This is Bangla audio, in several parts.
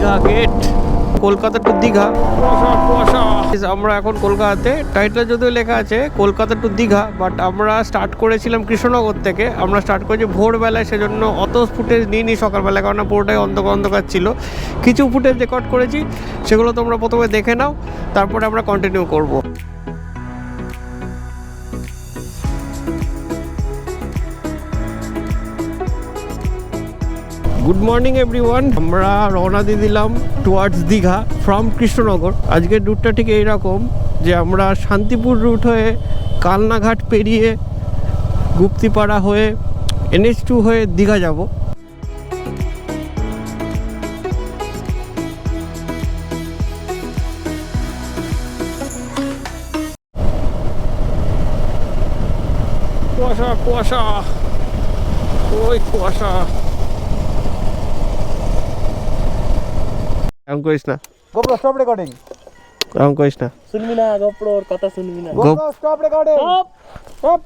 Digha gate, Kolkata to Digha. আমরা এখন কলকাতাতে, টাইটেল যদিও লেখা আছে কলকাতা টু দীঘা, বাট আমরা স্টার্ট করেছিলাম কৃষ্ণনগর থেকে। আমরা স্টার্ট করেছি ভোরবেলায়, সেজন্য অত ফুটেজ নিইনি সকালবেলায়, কারণ পুরোটাই অন্ধকার অন্ধকার ছিল। কিছু ফুটেজ রেকর্ড করেছি, সেগুলো তোমরা প্রথমে দেখে নাও, তারপরে আমরা কন্টিনিউ করব। গুড মর্নিং এভরিওয়ান, আমরা রওনা দিয়ে দিলাম টুয়ার্ডস দীঘা ফ্রম কৃষ্ণনগর। আজকের রুটটা ঠিক এইরকম যে আমরা শান্তিপুর রুট হয়ে কালনাঘাট পেরিয়ে গুপ্তিপাড়া হয়ে NH2 হয়ে দীঘা যাব। কুয়াশা কুয়াশা, ওই কুয়াশা। এমন করিস না, GoPro stop recording. এমন করিস না, শুনবি না GoPro ওর কথা শুনবি না। GoPro stop recording. Stop.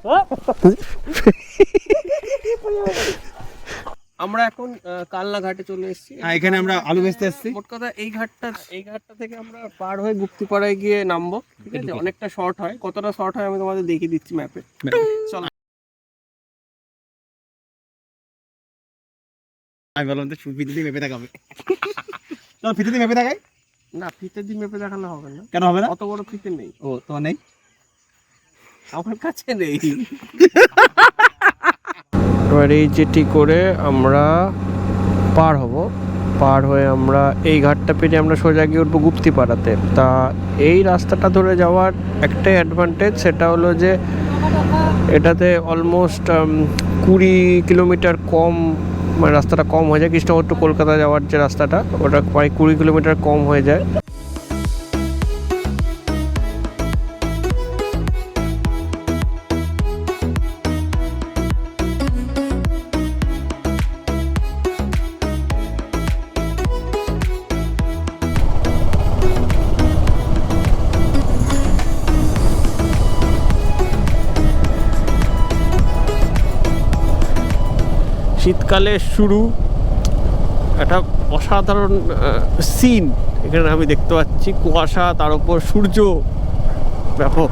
আমরা এখন কালনা ঘাটে চলে এসেছি। হ্যাঁ, এখানে আমরা আলু বেচতে এসেছি। মোট কথা এই ঘাটটা থেকে আমরা পার হয়ে গুপ্তিপাড়ায় গিয়ে নামবো। ঠিক আছে, অনেকটা শর্ট হয়, কতটা শর্ট হয় আমি তোমাদের দেখিয়ে দিচ্ছি ম্যাপে। চলো। আমি বললাম তো ফিতে দিয়ে মেপে দেখাবে। চল ফিতে দিয়ে মেপে দেখাই। না, ফিতে দিয়ে মেপে দেখালে হবে না। কেন হবে না? অত বড় ফিতে নেই। ও তো নেই, আমার কাছে নেই। এবার এই যেটি করে আমরা পার হব, পার হয়ে আমরা এই ঘাটটা পেরিয়ে আমরা সোজা গিয়ে উঠবো গুপ্তিপাড়াতে। তা এই রাস্তাটা ধরে যাওয়ার একটাই অ্যাডভান্টেজ, সেটা হলো যে এটাতে অলমোস্ট 20 কিলোমিটার কম, মানে রাস্তাটা কম হয়ে যায়। কৃষ্ণনগর টু কলকাতা যাওয়ার যে রাস্তাটা, ওটা প্রায় 20 কিলোমিটার কম হয়ে যায়। শীতকালে শুরু একটা অসাধারণ সিন এখানে আমি দেখতে পাচ্ছি। কুয়াশা, তার উপর সূর্য, ব্যাপক।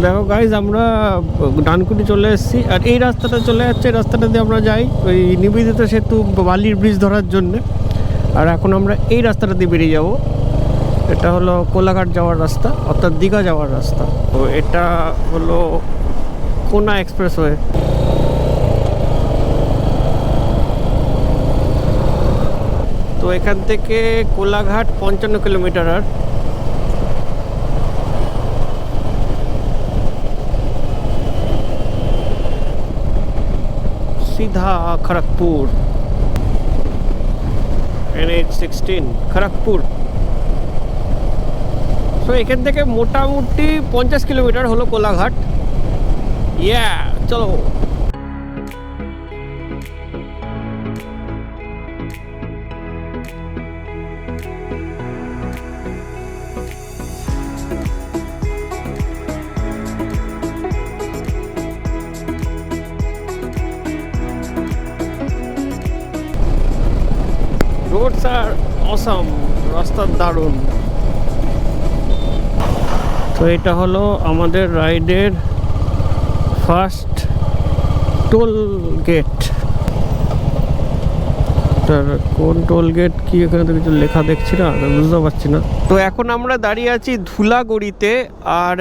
দেখো গাইজ, আমরা ডানকুনি চলে এসেছি, আর এই রাস্তাটা চলে যাচ্ছে, রাস্তাটা দিয়ে আমরা যাই ওই নিবেদিত সেতু বালির ব্রিজ ধরার জন্য। আর এখন আমরা এই রাস্তাটা দিয়ে বেরিয়ে যাব। এটা হলো কোলাঘাট যাওয়ার রাস্তা, অর্থাৎ দীঘা যাওয়ার রাস্তা। তো এটা হলো কোনা এক্সপ্রেসওয়ে। তো এখান থেকে কোলাঘাট 55 কিলোমিটার। আর सीधा खड़गपुर, NH16 खड़गपुर। তো এখান থেকে মোটামুটি 50 কিলোমিটার হলো কোলাঘাট। ইয়া, চলো। রোডস আর অসাম, রাস্তা দারুণ। তো এটা হলো আমাদের রাইডের ফার্স্ট টোল গেট। কোন টোল গেট কি এখানে তো কিছু লেখা দেখছি না, বুঝতে পারছি না। তো এখন আমরা দাঁড়িয়ে আছি ধুলাগড়িতে, আর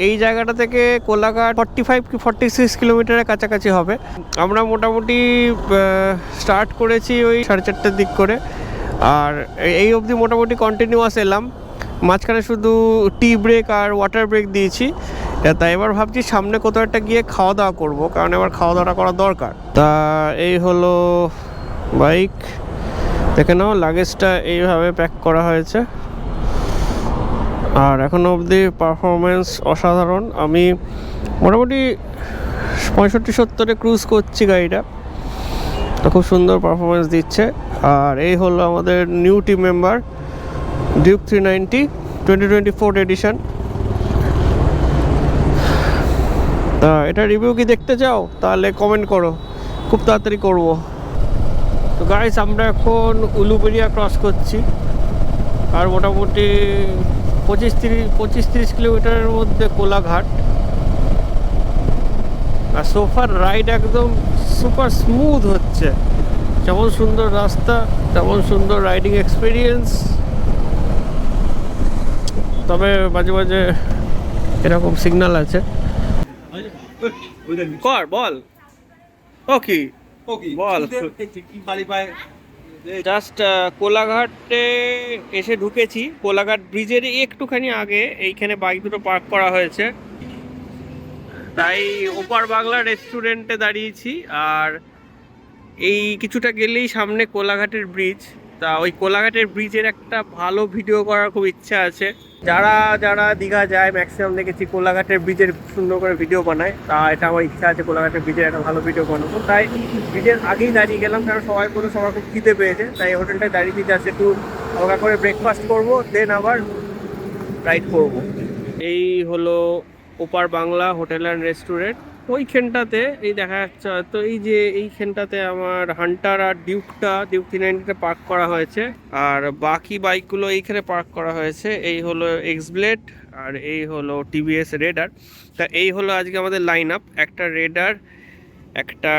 এই জায়গাটা থেকে কোলাঘাট 45 কি 46 কিলোমিটারের কাছাকাছি হবে। আমরা মোটামুটি স্টার্ট করেছি ওই 4:30 দিক করে, আর এই অবধি মোটামুটি কন্টিনিউয়াস এলাম। মাঝখানে শুধু টি ব্রেক আর ওয়াটার ব্রেক দিয়েছি। তাই এবার ভাবছি সামনে কোথাও একটা গিয়ে খাওয়া দাওয়া করবো, কারণ এবার খাওয়া দাওয়াটা করা দরকার। তা এই হলো বাইক, দেখে নাও লাগেজটা এইভাবে প্যাক করা হয়েছে। আর এখনো অবধি পারফরমেন্স অসাধারণ। আমি মোটামুটি 65-70-এ ক্রুজ করছি গাড়িটা, তো খুব সুন্দর পারফরমেন্স দিচ্ছে। আর এই হলো আমাদের new team member Duke 390 2024 edition. তা এটা রিভিউ কি দেখতে চাও তাহলে কমেন্ট করো, খুব তাড়াতাড়ি করব। তো গাইস আমরা এখন উলুবেড়িয়া ক্রস করছি, আর মোটামুটি 25-30 কিলোমিটারের মধ্যে কোলাঘাট। আর সোফার রাইড একদম সুপার স্মুথ হচ্ছে, যেমন সুন্দর রাস্তা তেমন সুন্দর রাইডিং এক্সপিরিয়েন্স। তবে মাঝে মাঝে এরকম সিগন্যাল আছে। কর বল ওকে বল। জাস্ট কোলাঘাটে এসে ঢুকেছি, কোলাঘাট ব্রিজের একটুখানি আগে এইখানে বাইক দুটো পার্ক করা হয়েছে, তাই ওপার বাংলা রেস্টুরেন্টে দাঁড়িয়েছি। আর এই কিছুটা গেলেই সামনে কোলাঘাটের ব্রিজ। তা ওই কোলাঘাটের ব্রিজের একটা ভালো ভিডিও করার খুব ইচ্ছা আছে। যারা যারা দীঘা যায় ম্যাক্সিমাম দেখেছি কোলাঘাটের ব্রিজের সুন্দর করে ভিডিও বানায়, তা এটা আমার ইচ্ছা আছে কোলাঘাটের ব্রিজের একটা ভালো ভিডিও বানাবো। তাই ব্রিজের আগেই দাঁড়িয়ে গেলাম, কারণ সবাই বলে সবার খুব খিদে পেয়েছে, তাই হোটেলটায় দাঁড়িয়ে দিতে আসছে, একটু হালকা করে ব্রেকফাস্ট করবো, দেন আবার রাইড করবো। এই হলো ওপার বাংলা হোটেল অ্যান্ড রেস্টুরেন্ট। ওইখানটাতে এই দেখা যাচ্ছে হয়তো, এই যে এইখানটাতে আমার হান্টার আর ডিউক 390 পার্ক করা হয়েছে, আর বাকি বাইকগুলো এইখানে পার্ক করা হয়েছে। এই হলো এক্সব্লেড আর এই হলো টিভিএস রেডার। তা এই হলো আজকে আমাদের লাইন আপ, একটা রেডার, একটা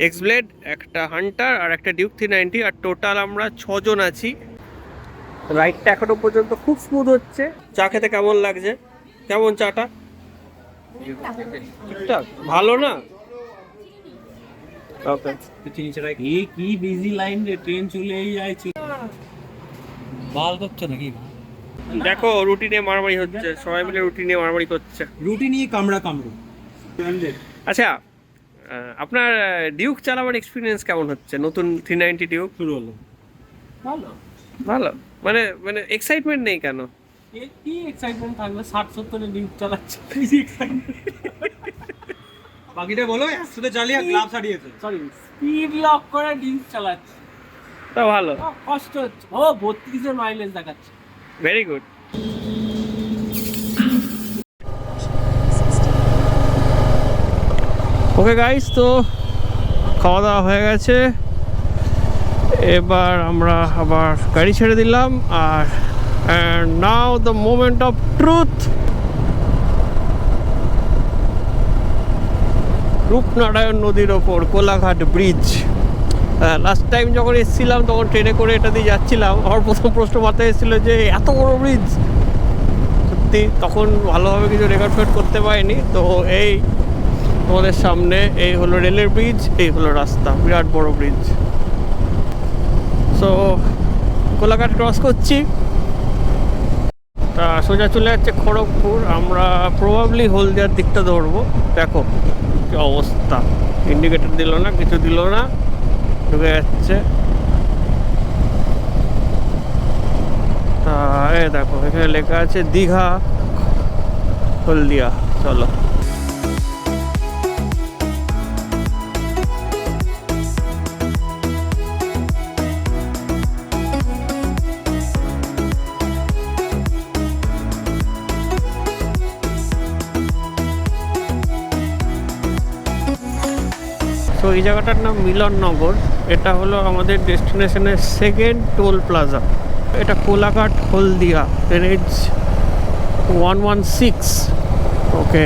এক্সব্লেড, একটা হান্টার আর একটা ডিউক 390, আর টোটাল আমরা 6 জন আছি। রাইডটা এখনো পর্যন্ত খুব স্মুথ হচ্ছে। চা খেতে কেমন লাগছে? কেমন চাটা? ঠিকঠাক, ভালো না? ওকে। কি বিজি লাইন রে, ট্রেন চলেই যায়। বাল করছো নাকি? দেখো রুটিনে মারামারি হচ্ছে, সবাই মিলে রুটিনে মারামারি করছে। রুটি নিয়ে কামড়া কামড়ো। আচ্ছা, আপনার ডিউক চালাবার এক্সপিরিয়েন্স কেমন হচ্ছে? নতুন 390 ডিউক শুরু হলো ভালো। ভালো মানে মানে এক্সাইটমেন্ট নেই কেন? কি এক্সাইটমেন্ট থাকবে? 60-70 ডিউক চালাচ্ছে, বাকিটা বলো। 100 চালিয়ে গ্লাভস হারিয়েছে। সরি, স্পিড লক করে ডিউক চালাচ্ছে, তা ভালো, কষ্ট হচ্ছে। ও 32-এর মাইলেজ দেখাচ্ছে। Very good. ওকে গাইস, তো খাওয়া দাওয়া হয়ে গেছে, এবার আমরা আবার গাড়ি ছেড়ে দিলাম। আর now the moment of truth. Rupnarayan নদীর ওপর কোলাঘাট ব্রিজ। লাস্ট টাইম যখন এসেছিলাম তখন ট্রেনে করে এটা দিয়ে যাচ্ছিলাম, আমার প্রথম প্রশ্ন মাথায় এসেছিলো যে এত বড় ব্রিজ। সত্যি তখন ভালোভাবে কিছু রেকর্ড ফেট করতে পারিনি। তো এই তোমাদের সামনে এই হলো রেলের ব্রিজ, এই হলো রাস্তা, বিরাট বড় ব্রিজ। সো কোলাঘাট ক্রস করছি, তা সোজা চলে যাচ্ছে খড়গপুর। আমরা প্রবাবলি হলদিয়ার দিকটা ধরবো। দেখো কি অবস্থা, ইন্ডিকেটর দিল না, কিছু দিল না, ঢুকে যাচ্ছে। তা এ দেখো এখানে লেখা আছে দীঘা হলদিয়া। চলো। তো এই জায়গাটার নাম মিলননগর। এটা হলো আমাদের ডেস্টিনেশনের সেকেন্ড টোল প্লাজা। এটা কোলাঘাট হলদিয়া NH 116। ওকে,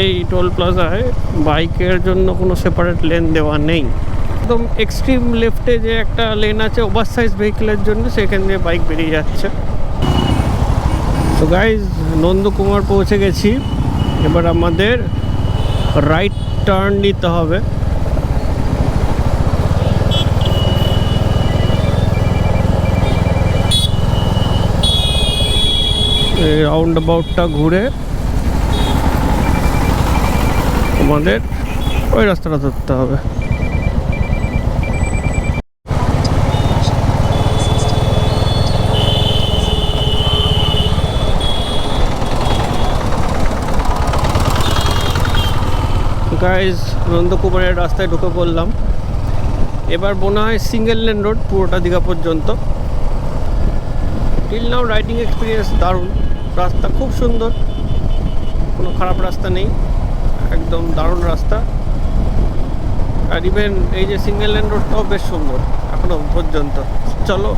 এই টোল প্লাজায় বাইকের জন্য কোনো সেপারেট লেন দেওয়া নেই। একদম এক্সট্রিম লেফটে যে একটা লেন আছে ওভার সাইজ ভেহিকেলের জন্য, সেখান দিয়ে বাইক বেরিয়ে যাচ্ছে। তো গাইজ নন্দকুমার পৌঁছে গেছি, এবার আমাদের রাইট টার্ন নিতে হবে। রাউন্ড অ্যাবাউটটা ঘুরে আমাদের ওই রাস্তাটা ধরতে হবে। গাইজ নন্দকুমারের রাস্তায় ঢুকে পড়লাম। এবার মনে হয় সিঙ্গেল লেন রোড পুরোটা দীঘা পর্যন্ত। টিল নাও রাইডিং এক্সপিরিয়েন্স দারুণ, রাস্তা খুব সুন্দর, কোনো খারাপ রাস্তা নেই, একদম দারুণ রাস্তা। আর ইভেন এই যে সিঙ্গেল লেন রোডটাও বেশ সুন্দর এখনো পর্যন্ত। চলো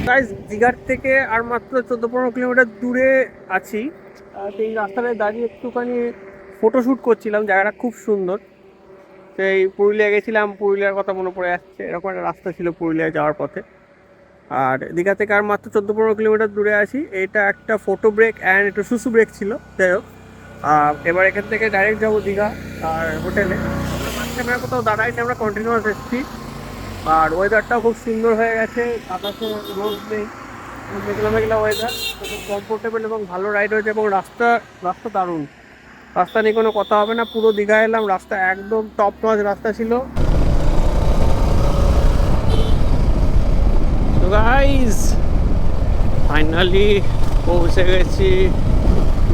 গাইজ, দীঘার থেকে আর মাত্র 14-15 কিলোমিটার দূরে আছি। এই রাস্তাটায় দাঁড়িয়ে একটুখানি ফটোশ্যুট করছিলাম, জায়গাটা খুব সুন্দর। সেই পুরুলিয়া গেছিলাম, পুরুলিয়ার কথা মনে পড়ে যাচ্ছে, এরকম একটা রাস্তা ছিল পুরুলিয়া যাওয়ার পথে। আর দীঘা থেকে আর মাত্র 14-15 কিলোমিটার দূরে আছি। এটা একটা ফটো ব্রেক অ্যান্ড একটু সুসু ব্রেক ছিল, যাই হোক। এবার এখান থেকে ডাইরেক্ট যাবো দীঘা আর হোটেলে। আমরা কোথাও দাঁড়াইনি, আমরা কন্টিনিউয়াস এসেছি। আর ওয়েদারটাও খুব সুন্দর হয়ে গেছে, আকাশে রোদ নেই, মেঘলা মেঘলা ওয়েদার, খুব কমফোর্টেবল এবং ভালো রাইড হয়েছে। এবং রাস্তা দারুণ, রাস্তা নিয়ে কোনো কথা হবে না। পুরো দীঘা এলাম, রাস্তা একদম টপ নচ রাস্তা ছিল। তো গাইস ফাইনালি পৌঁছে গেছি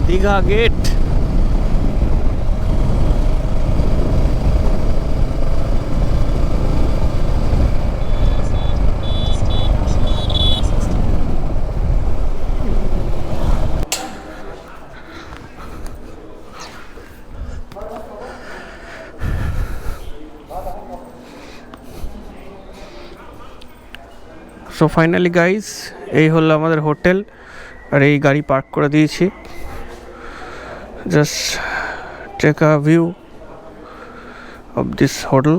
Digha gate. So finally guys, এই হলো আমাদের হোটেল। আর এই গাড়ি পার্ক করে দিয়েছি। Just take a view of this hotel.